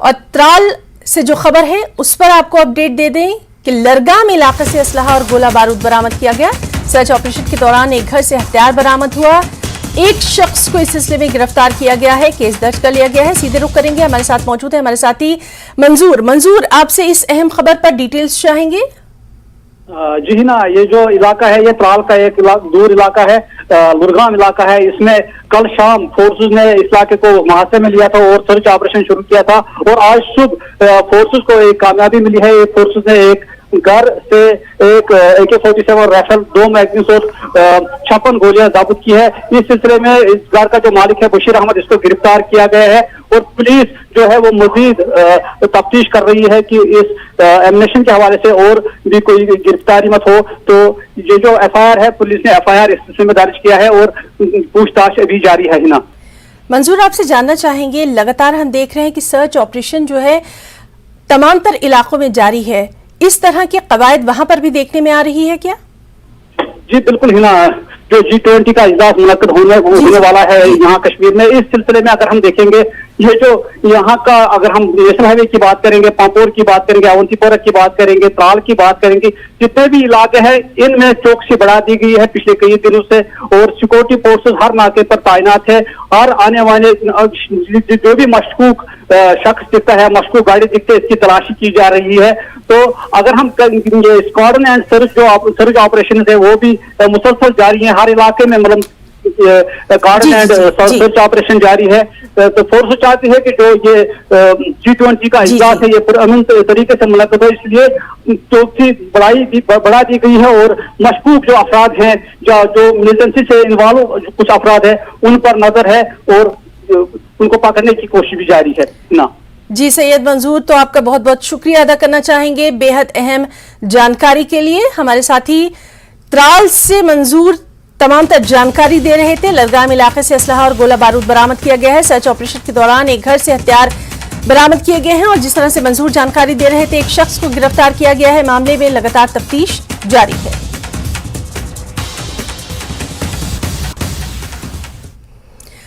और त्राल से जो खबर है उस पर आपको अपडेट दे दें कि लरगाम इलाके से असलहा और गोला बारूद बरामद किया गया। सर्च ऑपरेशन के दौरान एक घर से हथियार बरामद हुआ। एक शख्स को इस सिलसिले में गिरफ्तार किया गया है, केस दर्ज कर लिया गया है। सीधे रुख करेंगे, हमारे साथ मौजूद है हमारे साथी मंजूर आपसे इस अहम खबर पर डिटेल्स चाहेंगे। जी ना, ये जो इलाका है ये त्राल का एक दूर इलाका है, लरगाम इलाका है। इसमें कल शाम फोर्सेस ने इस इलाके को मुहासे में लिया था और सर्च ऑपरेशन शुरू किया था और आज सुबह फोर्सेस को एक कामयाबी मिली है। फोर्सेस ने एक घर से एक AK-47 राइफल, 2 मैगजीन्स और 56 गोलियां जब्त की है। इस सिलसिले में इस घर का जो मालिक है बशीर अहमद, इसको गिरफ्तार किया गया है और पुलिस जो है वो मजीद तफ्तीश कर रही है कि इस एमिनेशन के हवाले से और भी कोई गिरफ्तारी मत हो। तो ये जो FIR है, पुलिस ने FIR इस सिलसिले में दर्ज किया है और पूछताछ अभी जारी है। हिना, मंजूर आपसे जानना चाहेंगे, लगातार हम देख रहे हैं कि सर्च ऑपरेशन जो है तमाम तर इलाकों में जारी है, इस तरह की कवायद वहां पर भी देखने में आ रही है क्या? जी बिल्कुल हिना, जो G20 का इजलास मुनक्कद होने वाला है यहाँ कश्मीर में, इस सिलसिले में अगर हम देखेंगे ये जो यहाँ का, अगर हम नेशनल हाईवे की बात करेंगे, पांपोर की बात करेंगे, अवंतीपोरा की बात करेंगे, त्राल की बात करेंगे, जितने भी इलाके हैं इनमें चौकसी बढ़ा दी गई है पिछले कई दिनों से और सिक्योरिटी फोर्सेस हर नाके पर तैनात है। हर आने वाले जो भी मशकूक शख्स दिखता है, मशकूक गाड़ी दिखते है, इसकी तलाशी की जा रही है। तो अगर हम स्क्वाड्रन एंड सर्च ऑपरेशन है वो भी मुसलसल जारी है हर इलाके में, मतलब गार्डन एंड सर्च ऑपरेशन जारी है। तो फोर्स चाहती है कि जो ये G20 का इजलास है ये पुरअमन तरीके से मुनक्कद हो, इसलिए चौकसी बढ़ा दी गई है और मशकूक जो अफराद हैं, जो मिलिटेंसी से इन्वॉल्व कुछ अफराद है, उन पर नजर है और उनको पकड़ने की कोशिश भी जारी है ना। जी सैयद मंजूर, तो आपका बहुत बहुत शुक्रिया अदा करना चाहेंगे बेहद अहम जानकारी के लिए। हमारे साथी त्राल से मंजूर तमाम तर जानकारी दे रहे थे। लरगाम इलाके से असलहा और गोला बारूद बरामद किया गया है। सर्च ऑपरेशन के दौरान एक घर से हथियार बरामद किए गए हैं और जिस तरह से मंजूर जानकारी दे रहे थे, एक शख्स को गिरफ्तार किया गया है। मामले में लगातार तफ्तीश जारी है।